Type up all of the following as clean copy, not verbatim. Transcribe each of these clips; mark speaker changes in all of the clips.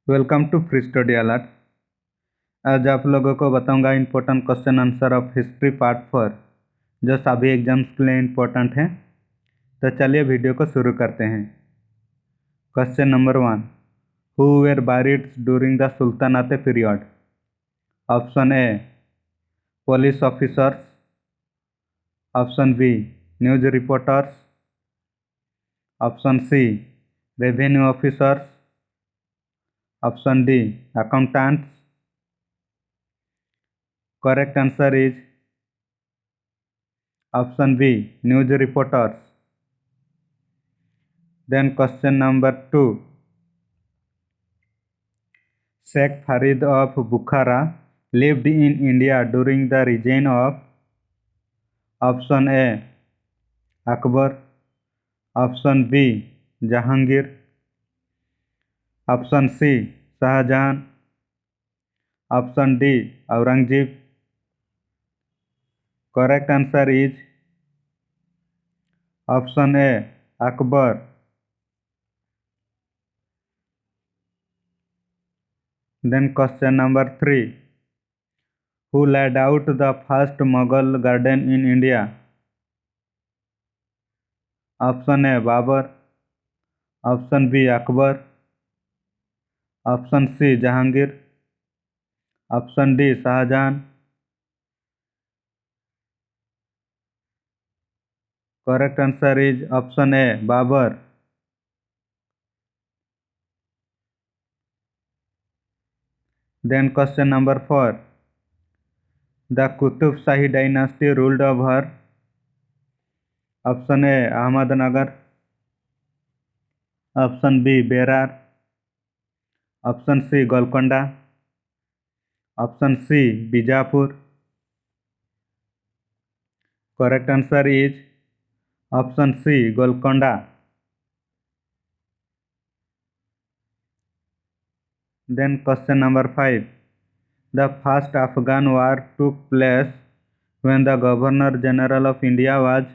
Speaker 1: Welcome to free study alert. आज आप लोगों को बताऊंगा important question answer of history part 4 जो सभी एग्जाम्स के लिए इम्पोर्टेंट है। तो चलिए वीडियो को शुरू करते हैं। Question number 1, who were barid during the Sultanate period? Option A police officers, option B news reporters, option C revenue officers, option D accountants. Correct answer is option B, news reporters. Then question number 2, Sheikh Farid of Bukhara lived in India during the reign of option A Akbar, option B Jahangir, option C Shahjahan, option D Aurangzeb. Correct answer is option A Akbar. Then question number 3, who laid out the first Mughal garden in India? Option A Babur, option B Akbar, option C Jahangir, option D Shahjahan. Correct answer is option A Babur. Then question number 4, the Qutub Shahi dynasty ruled over option A Ahmednagar, option B Berar, option C Golconda, option C Bijapur. Correct answer is option C Golconda. Then question number 5, the first Afghan war took place when the Governor General of India was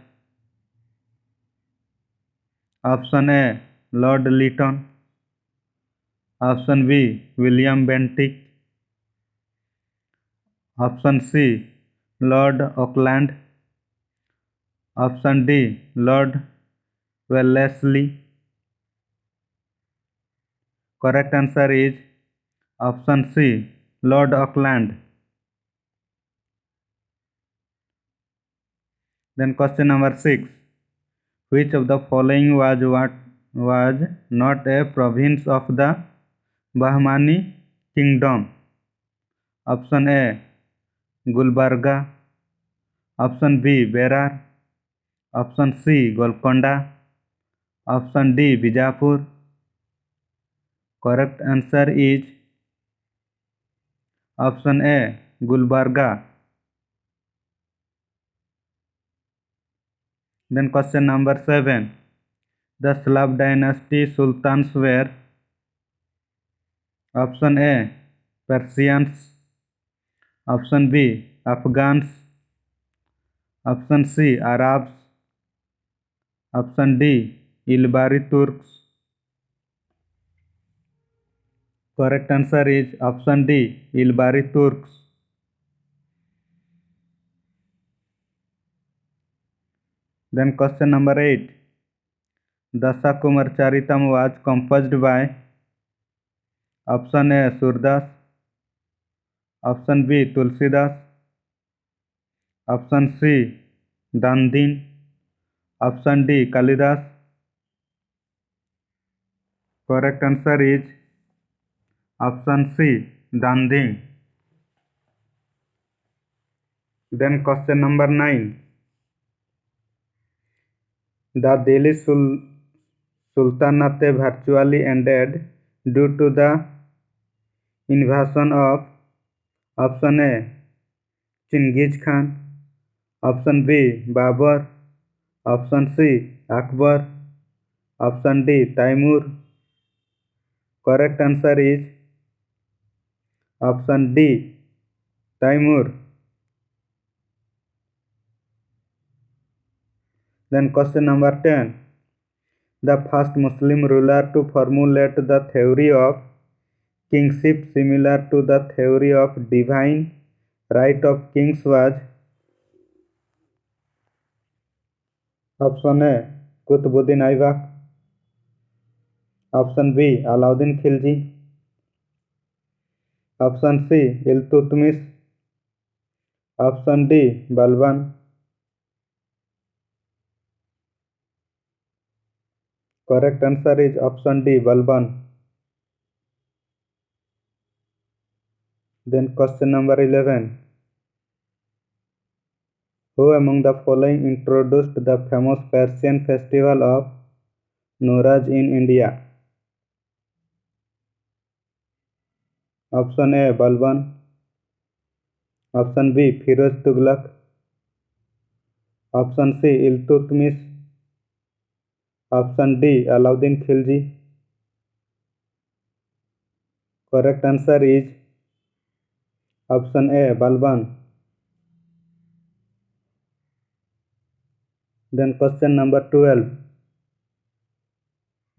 Speaker 1: option A Lord Lytton, option B William Bentinck, option C Lord Auckland, option D Lord Wellesley. Correct answer is option C Lord Auckland. Then question number 6, which of the following was not a province of the Bahmani kingdom? Option A Gulbarga, option B Berar, option C Golconda, option D Bijapur. Correct answer is option A Gulbarga. Then question number 7, the Slav dynasty sultans were option A Persians, option B Afghans, option C Arabs, option D Ilbari Turks. Correct answer is option D Ilbari Turks. Then question number 8, Dasa Kumar Charitam was composed by option A Surdas, option B Tulsidas, option C Dandin, option D Kalidas. Correct answer is option C Dandin. Then question number 9, the Delhi Sultanate virtually ended due to the invasion of option A Chingiz Khan, option B Babur, option C Akbar, option D Taimur. Correct answer is option D Taimur. Then question number 10, the first Muslim ruler to formulate the theory of kingship similar to the theory of divine right of kings was? Option A, Qutbuddin Aibak. Option B, Alauddin Khilji. Option C, Iltutmish. Option D, Balban. Correct answer is option D, Balban. Then question number 11. Who among the following introduced the famous Persian festival of Nowruz in India? Option A, Balban. Option B, Firoz Tughlaq. Option C, Iltutmish. Option D, Alauddin Khilji. Correct answer is option A, Balban. Then question number 12.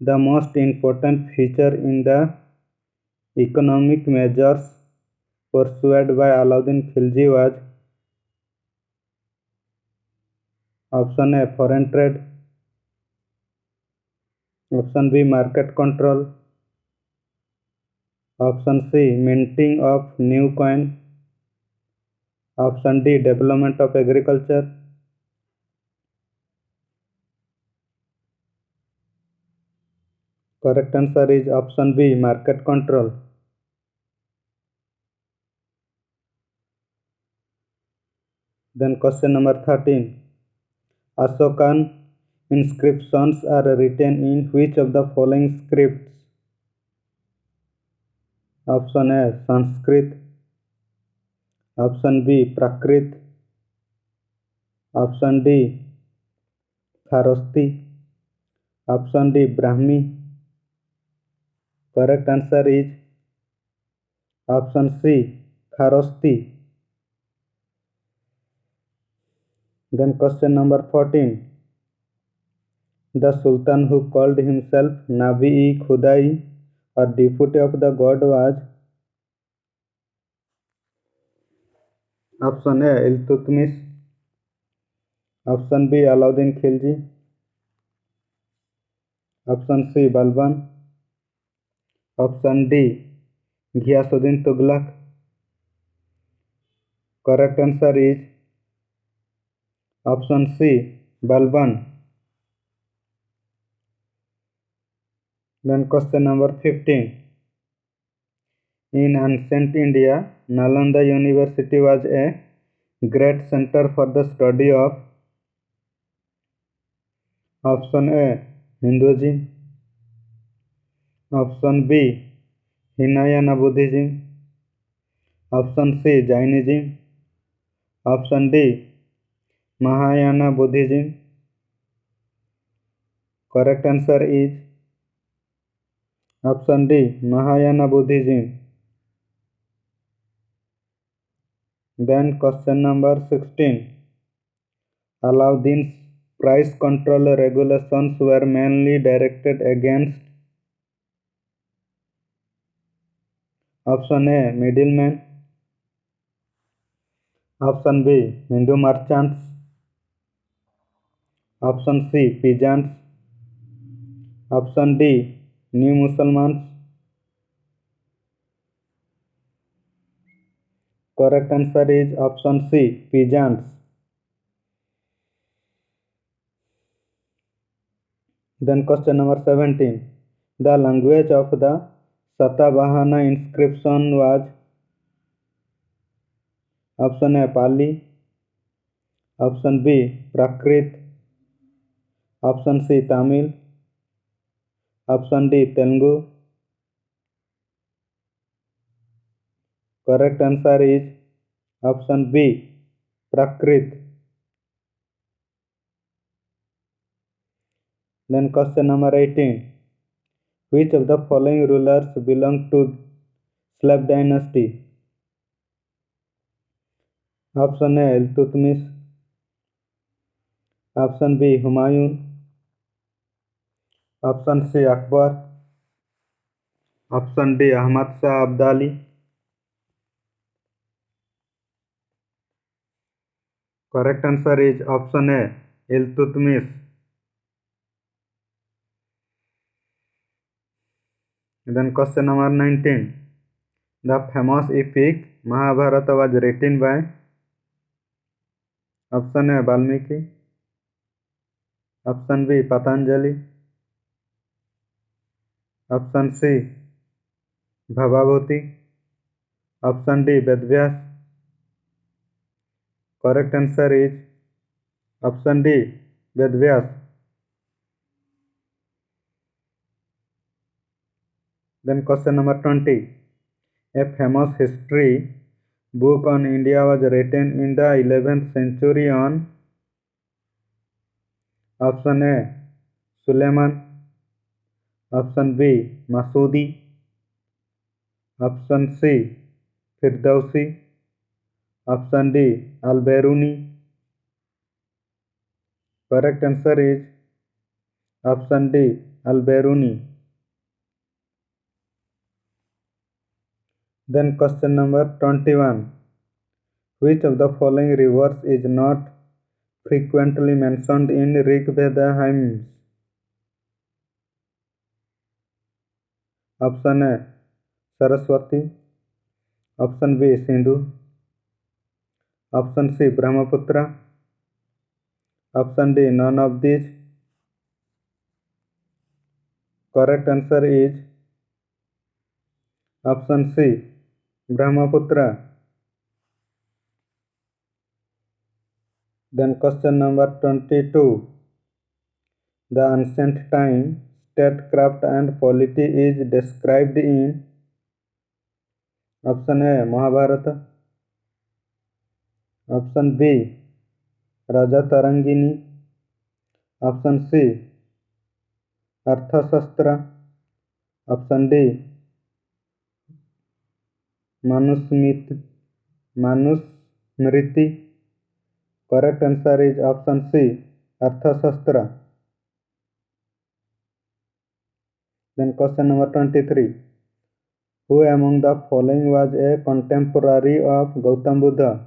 Speaker 1: The most important feature in the economic measures pursued by Alauddin Khilji was? Option A, foreign trade. Option B, market control. Option C, minting of new coin. Option D, development of agriculture. Correct answer is option B, market control. Then question number 13. Ashokan inscriptions are written in which of the following scripts? Option A, Sanskrit. Option B, Prakrit. Option D, Kharosthi. Option D, Brahmi. Correct answer is option C, Kharosthi. Then question number 14. The Sultan who called himself Nabi-i-Khudai or deputy of the god was? Option A, Iltutmish. Option B, Alauddin Khilji. Option C, Balban. Option D, Ghiyasuddin Tughlaq. Correct answer is option C, Balban. Then question number 15. In ancient India, Nalanda University was a great center for the study of? Option A, Hinduism. Option B, Hinayana Buddhism. Option C, Jainism. Option D, Mahayana Buddhism. Correct answer is option D, Mahayana Buddhism. Then question number 16. Alauddin's price control regulations were mainly directed against? Option A, middlemen. Option B, Hindu merchants. Option C, peasants. Option D, new Muslims. Correct answer is option C, peasants. Then question number 17. The language of the Satavahana inscription was? Option A, Pali. Option B, Prakrit. Option C, Tamil. Option D, Telugu. Correct answer is option B, Prakrit. Then question number 18. Which of the following rulers belong to Slav dynasty? Option A, Iltutmish. Option B, Humayun. Option C, Akbar. Option D Ahmad Shah Abdali. Correct answer is option A Iltutmish. Then question number 19. The famous epic Mahabharata was written by option A Valmiki, option B Patanjali, option C Bhavabhuti, option D Vedvyas. Correct answer is option D Vedvyas. Then question number 20. A famous history book on India was written in the 11th century on option A Suleiman, option B Masudi, option C Firdausi, option D Al-Biruni. Correct answer is option D Al-Biruni. Then question number 21. Which of the following rivers is not frequently mentioned in Rig Veda hymns? Option A Saraswati, option B Sindhu, option C Brahmaputra, option D none of these. Correct answer is option C Brahmaputra. Then question number 22. The ancient time statecraft and polity is described in option A Mahabharata, option B Raja Tarangini, option C Arthashastra, option D Manusmriti. Correct answer is option C Arthashastra. Then question number 23. Who among the following was a contemporary of Gautam Buddha?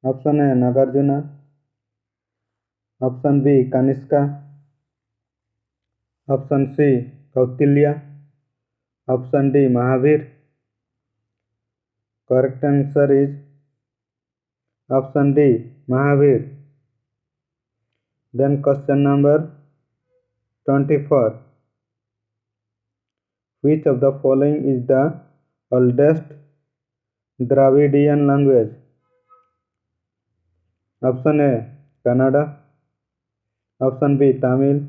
Speaker 1: Option A Nagarjuna, option B Kanishka, option C Kautilya, option D Mahavir. Correct answer is option D Mahavir. Then question number 24. Which of the following is the oldest Dravidian language? Option A Kannada, option B Tamil,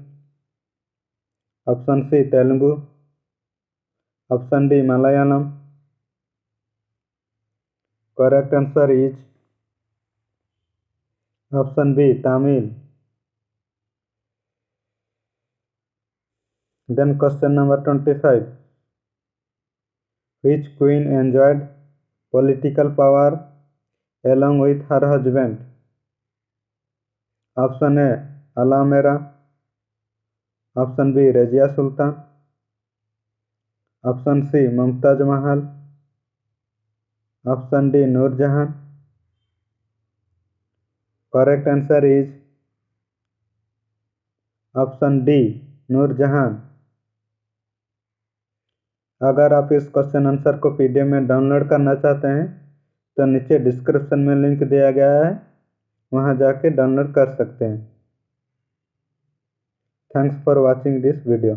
Speaker 1: option C Telugu, option D Malayalam. Correct answer is option B Tamil. Then question number 25. Which queen enjoyed political power along with her husband? Option A Alamera, option B Razia Sultan, option C Mumtaz Mahal, option D Noor Jahan. Correct answer is option D नूर जहान। अगर आप इस question answer को PDF में download करना चाहते हैं तो नीचे डिस्क्रिप्शन में लिंक दिया गया है, वहां जाके डाउनलोड कर सकते हैं। Thanks for watching this video.